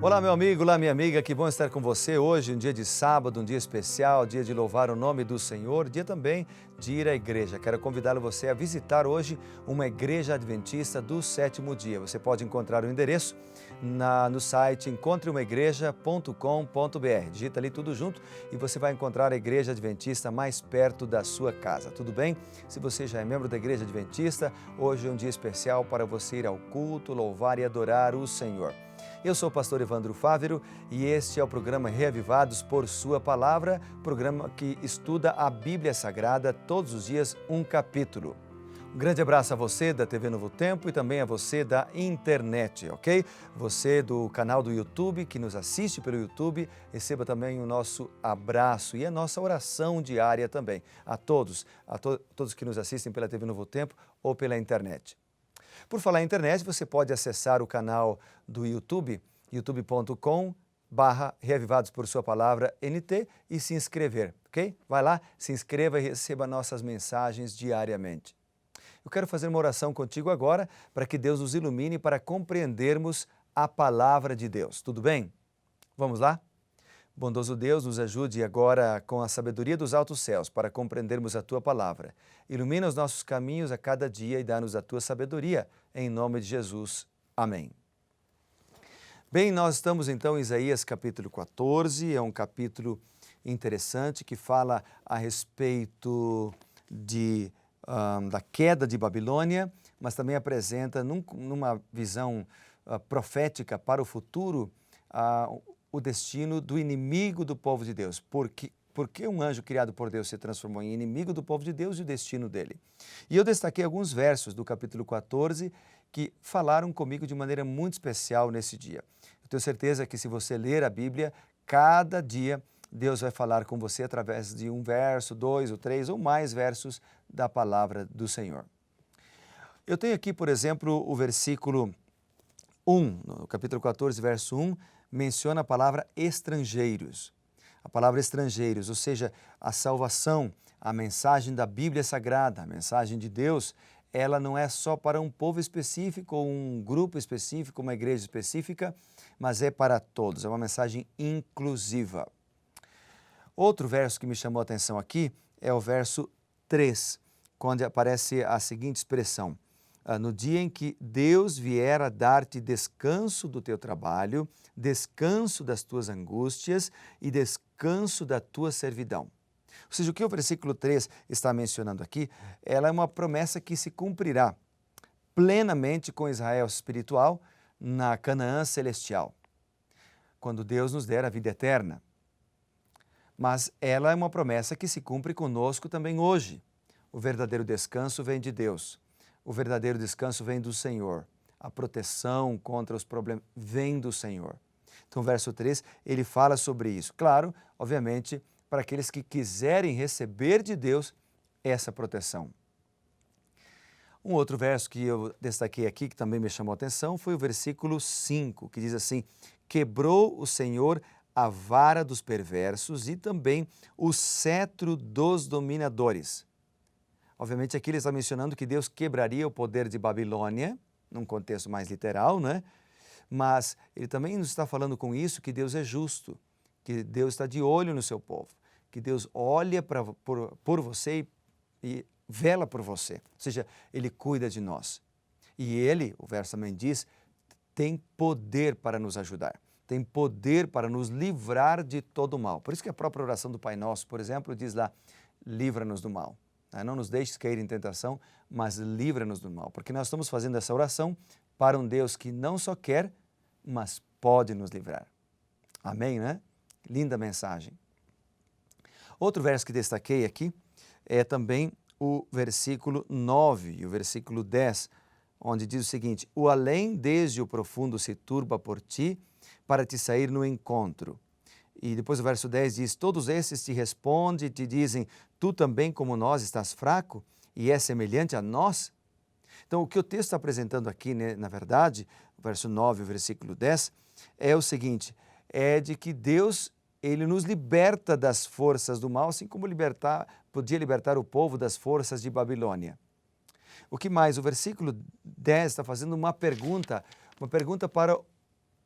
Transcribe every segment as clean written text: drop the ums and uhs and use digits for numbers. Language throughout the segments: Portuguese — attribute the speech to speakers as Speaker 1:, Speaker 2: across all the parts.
Speaker 1: Olá, meu amigo, olá, minha amiga, que bom estar com você hoje, um dia de sábado, um dia especial, dia de louvar o nome do Senhor, dia também de ir à igreja. Quero convidar você a visitar hoje uma igreja adventista do sétimo dia. Você pode encontrar o endereço no site encontreumaigreja.com.br. Digita ali tudo junto e você vai encontrar a igreja adventista mais perto da sua casa. Tudo bem? Se você já é membro da igreja adventista, hoje é um dia especial para você ir ao culto, louvar e adorar o Senhor. Eu sou o pastor Evandro Fávero e este é o programa Reavivados por Sua Palavra, programa que estuda a Bíblia Sagrada todos os dias, um capítulo. Um grande abraço a você da TV Novo Tempo e também a você da internet, ok? Você do canal do YouTube, que nos assiste pelo YouTube, receba também o nosso abraço e a nossa oração diária também. A todos que nos assistem pela TV Novo Tempo ou pela internet. Por falar em internet, você pode acessar o canal do YouTube, youtube.com/Reavivados por Sua Palavra NT e se inscrever, ok? Vai lá, se inscreva e receba nossas mensagens diariamente. Eu quero fazer uma oração contigo agora para que Deus nos ilumine para compreendermos a palavra de Deus. Tudo bem? Vamos lá? Bondoso Deus, nos ajude agora com a sabedoria dos altos céus para compreendermos a Tua palavra. Ilumina os nossos caminhos a cada dia e dá-nos a Tua sabedoria. Em nome de Jesus. Amém. Bem, nós estamos então em Isaías capítulo 14, é um capítulo interessante que fala a respeito da queda de Babilônia, mas também apresenta numa visão profética para o futuro o destino do inimigo do povo de Deus. Por que um anjo criado por Deus se transformou em inimigo do povo de Deus e o destino dele? E eu destaquei alguns versos do capítulo 14 que falaram comigo de maneira muito especial nesse dia. Eu tenho certeza que se você ler a Bíblia, cada dia Deus vai falar com você através de um verso, 2 ou 3 ou mais versos da palavra do Senhor. Eu tenho aqui, por exemplo, o versículo 1, no capítulo 14, verso 1, menciona a palavra estrangeiros. A palavra estrangeiros, ou seja, a salvação, a mensagem da Bíblia Sagrada, a mensagem de Deus, ela não é só para um povo específico, ou um grupo específico, uma igreja específica, mas é para todos, é uma mensagem inclusiva. Outro verso que me chamou a atenção aqui é o verso 3, quando aparece a seguinte expressão: no dia em que Deus vier a dar-te descanso do teu trabalho, descanso das tuas angústias e descanso da tua servidão. Ou seja, o que o versículo 3 está mencionando aqui, ela é uma promessa que se cumprirá plenamente com Israel espiritual na Canaã celestial, quando Deus nos der a vida eterna. Mas ela é uma promessa que se cumpre conosco também hoje. O verdadeiro descanso vem de Deus. O verdadeiro descanso vem do Senhor. A proteção contra os problemas vem do Senhor. Então, o verso 3, ele fala sobre isso. Claro, obviamente, para aqueles que quiserem receber de Deus essa proteção. Um outro verso que eu destaquei aqui, que também me chamou a atenção, foi o versículo 5, que diz assim: quebrou o Senhor a vara dos perversos e também o cetro dos dominadores. Obviamente, aqui ele está mencionando que Deus quebraria o poder de Babilônia, num contexto mais literal, né? Mas ele também nos está falando com isso que Deus é justo, que Deus está de olho no seu povo, que Deus olha por você e vela por você, ou seja, Ele cuida de nós. E Ele, o verso também diz, tem poder para nos ajudar, tem poder para nos livrar de todo o mal. Por isso que a própria oração do Pai Nosso, por exemplo, diz lá, livra-nos do mal. Não nos deixes cair em tentação, mas livra-nos do mal. Porque nós estamos fazendo essa oração para um Deus que não só quer, mas pode nos livrar. Amém, né? Linda mensagem. Outro verso que destaquei aqui é também o versículo 9 e o versículo 10, onde diz o seguinte: o além desde o profundo se turba por ti, para te sair no encontro. E depois o verso 10 diz: todos esses te respondem e te dizem, tu também como nós estás fraco e é semelhante a nós? Então o que o texto está apresentando aqui, né, na verdade, o verso 9 e o versículo 10, é o seguinte, é de que Deus, Ele nos liberta das forças do mal, assim como podia libertar o povo das forças de Babilônia. O que mais? O versículo 10 está fazendo uma pergunta para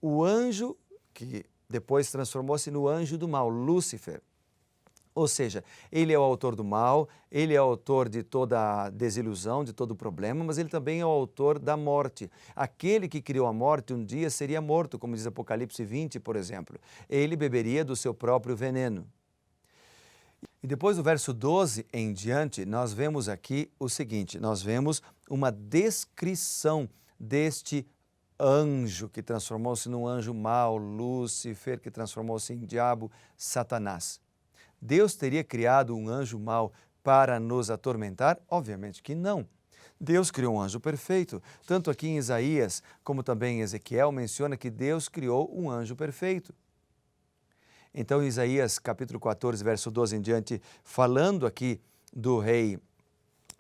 Speaker 1: o anjo que depois transformou-se no anjo do mal, Lúcifer. Ou seja, ele é o autor do mal, ele é o autor de toda a desilusão, de todo o problema, mas ele também é o autor da morte. Aquele que criou a morte um dia seria morto, como diz Apocalipse 20, por exemplo. Ele beberia do seu próprio veneno. E depois do verso 12 em diante, nós vemos aqui o seguinte, nós vemos uma descrição deste anjo que transformou-se num anjo mau, Lúcifer, que transformou-se em diabo, Satanás. Deus teria criado um anjo mau para nos atormentar? Obviamente que não. Deus criou um anjo perfeito. Tanto aqui em Isaías, como também em Ezequiel, menciona que Deus criou um anjo perfeito. Então, em Isaías capítulo 14, verso 12 em diante, falando aqui do rei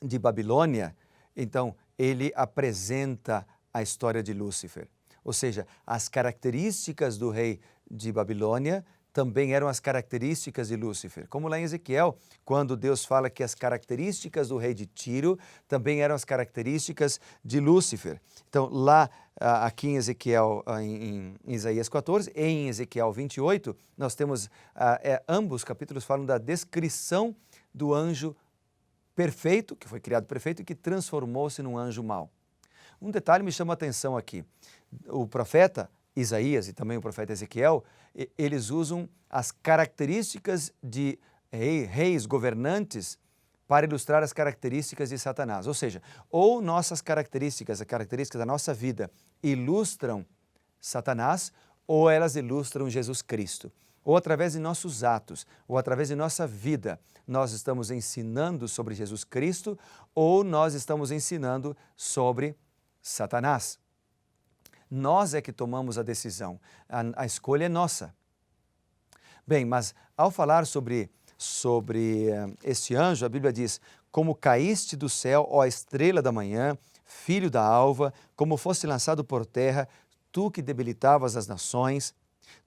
Speaker 1: de Babilônia, então ele apresenta a história de Lúcifer. Ou seja, as características do rei de Babilônia também eram as características de Lúcifer. Como lá em Ezequiel, quando Deus fala que as características do rei de Tiro também eram as características de Lúcifer. Então, lá aqui em Ezequiel, em Isaías 14 e em Ezequiel 28, nós temos, ambos capítulos falam da descrição do anjo perfeito, que foi criado perfeito e que transformou-se num anjo mau. Um detalhe me chama a atenção aqui. O profeta Isaías e também o profeta Ezequiel, eles usam as características de reis governantes para ilustrar as características de Satanás. Ou seja, ou nossas características, as características da nossa vida ilustram Satanás, ou elas ilustram Jesus Cristo. Ou através de nossos atos, ou através de nossa vida, nós estamos ensinando sobre Jesus Cristo, ou nós estamos ensinando sobre Satanás. Nós é que tomamos a decisão, a escolha é nossa. Bem, mas ao falar sobre este anjo, a Bíblia diz, como caíste do céu, ó estrela da manhã, filho da alva, como foste lançado por terra, tu que debilitavas as nações,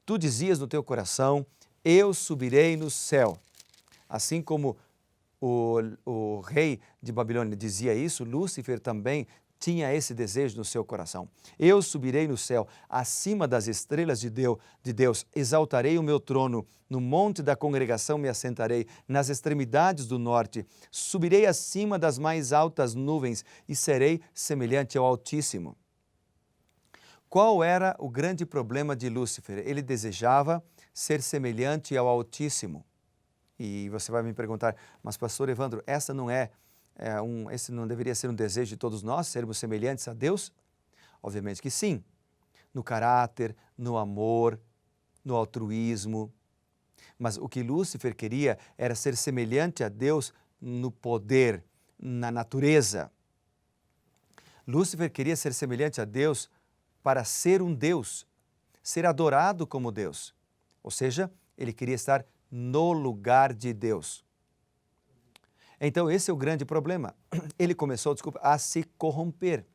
Speaker 1: tu dizias no teu coração, eu subirei no céu. Assim como o rei de Babilônia dizia isso, Lúcifer também tinha esse desejo no seu coração. Eu subirei no céu, acima das estrelas de Deus, exaltarei o meu trono, no monte da congregação me assentarei, nas extremidades do norte, subirei acima das mais altas nuvens e serei semelhante ao Altíssimo. Qual era o grande problema de Lúcifer? Ele desejava ser semelhante ao Altíssimo. E você vai me perguntar, mas pastor Evandro, esse não deveria ser um desejo de todos nós, sermos semelhantes a Deus? Obviamente que sim, no caráter, no amor, no altruísmo. Mas o que Lúcifer queria era ser semelhante a Deus no poder, na natureza. Lúcifer queria ser semelhante a Deus para ser um Deus, ser adorado como Deus. Ou seja, ele queria estar no lugar de Deus. Então, esse é o grande problema. Ele começou, a se corromper.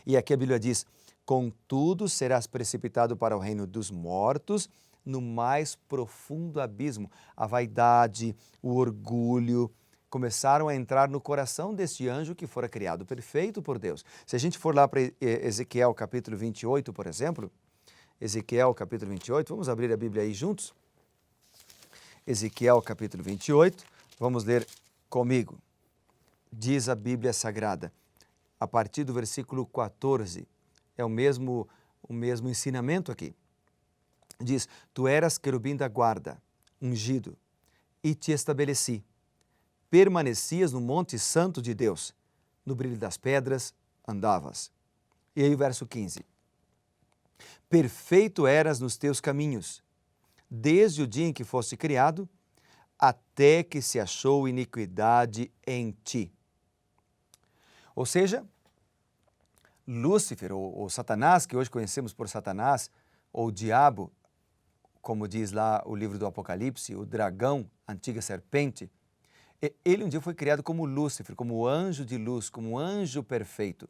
Speaker 1: E aqui a Bíblia diz, contudo serás precipitado para o reino dos mortos, no mais profundo abismo. A vaidade, o orgulho, começaram a entrar no coração deste anjo que fora criado perfeito por Deus. Se a gente for lá para Ezequiel capítulo 28, por exemplo, Ezequiel capítulo 28, vamos abrir a Bíblia aí juntos? Ezequiel capítulo 28, vamos ler comigo. Diz a Bíblia Sagrada, a partir do versículo 14, é o mesmo ensinamento aqui. Diz, tu eras querubim da guarda, ungido, e te estabeleci. Permanecias no monte santo de Deus, no brilho das pedras andavas. E aí o verso 15. Perfeito eras nos teus caminhos, desde o dia em que foste criado, até que se achou iniquidade em ti. Ou seja, Lúcifer, ou Satanás, que hoje conhecemos por Satanás, ou o diabo, como diz lá o livro do Apocalipse, o dragão, a antiga serpente, ele um dia foi criado como Lúcifer, como anjo de luz, como anjo perfeito.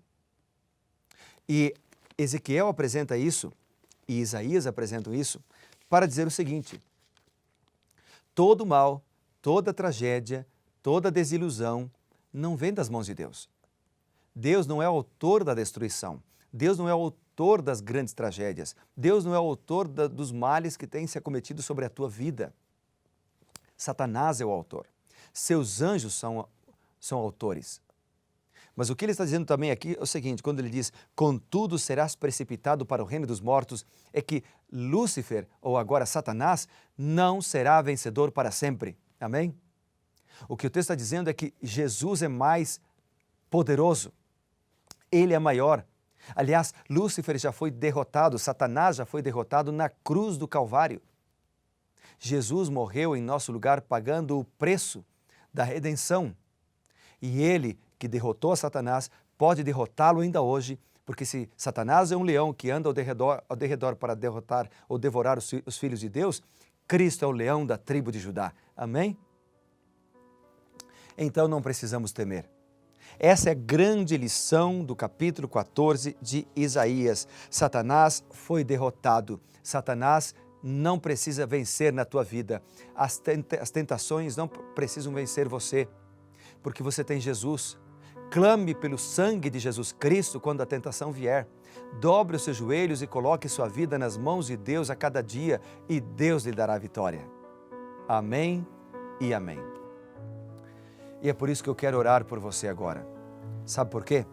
Speaker 1: E Ezequiel apresenta isso, e Isaías apresentam isso, para dizer o seguinte, todo mal, toda tragédia, toda desilusão não vem das mãos de Deus. Deus não é o autor da destruição. Deus não é o autor das grandes tragédias. Deus não é o autor dos males que têm se acometido sobre a tua vida. Satanás é o autor. Seus anjos são autores. Mas o que ele está dizendo também aqui é o seguinte, quando ele diz, contudo serás precipitado para o reino dos mortos, é que Lúcifer, ou agora Satanás, não será vencedor para sempre. Amém? O que o texto está dizendo é que Jesus é mais poderoso. Ele é maior. Aliás, Lúcifer já foi derrotado, Satanás já foi derrotado na cruz do Calvário. Jesus morreu em nosso lugar pagando o preço da redenção. E ele, que derrotou a Satanás, pode derrotá-lo ainda hoje, porque se Satanás é um leão que anda ao derredor para derrotar ou devorar os filhos de Deus, Cristo é o leão da tribo de Judá. Amém? Então não precisamos temer. Essa é a grande lição do capítulo 14 de Isaías. Satanás foi derrotado. Satanás não precisa vencer na tua vida. As tentações não precisam vencer você, porque você tem Jesus. Clame pelo sangue de Jesus Cristo quando a tentação vier. Dobre os seus joelhos e coloque sua vida nas mãos de Deus a cada dia e Deus lhe dará a vitória. Amém e amém. E é por isso que eu quero orar por você agora. Sabe por quê?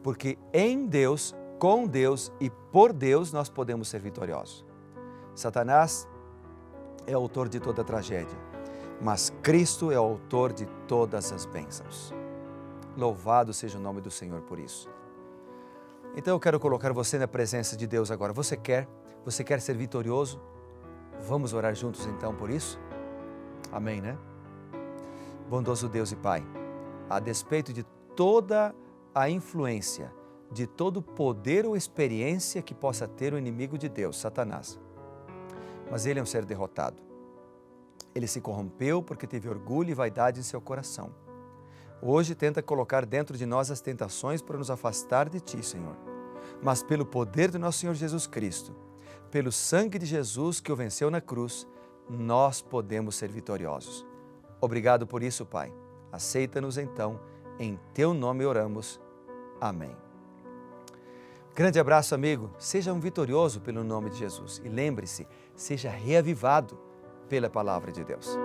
Speaker 1: Porque em Deus, com Deus e por Deus nós podemos ser vitoriosos. Satanás é autor de toda tragédia, mas Cristo é o autor de todas as bênçãos. Louvado seja o nome do Senhor por isso. Então eu quero colocar você na presença de Deus agora. Você quer ser vitorioso? Vamos orar juntos então por isso? Amém, né? Bondoso Deus e Pai, a despeito de toda a influência, de todo o poder ou experiência que possa ter o inimigo de Deus, Satanás, mas ele é um ser derrotado. Ele se corrompeu porque teve orgulho e vaidade em seu coração. Hoje tenta colocar dentro de nós as tentações para nos afastar de Ti, Senhor. Mas pelo poder do nosso Senhor Jesus Cristo, pelo sangue de Jesus que o venceu na cruz, nós podemos ser vitoriosos. Obrigado por isso, Pai. Aceita-nos então, em Teu nome oramos. Amém. Grande abraço, amigo. Seja um vitorioso pelo nome de Jesus. E lembre-se, seja reavivado pela palavra de Deus.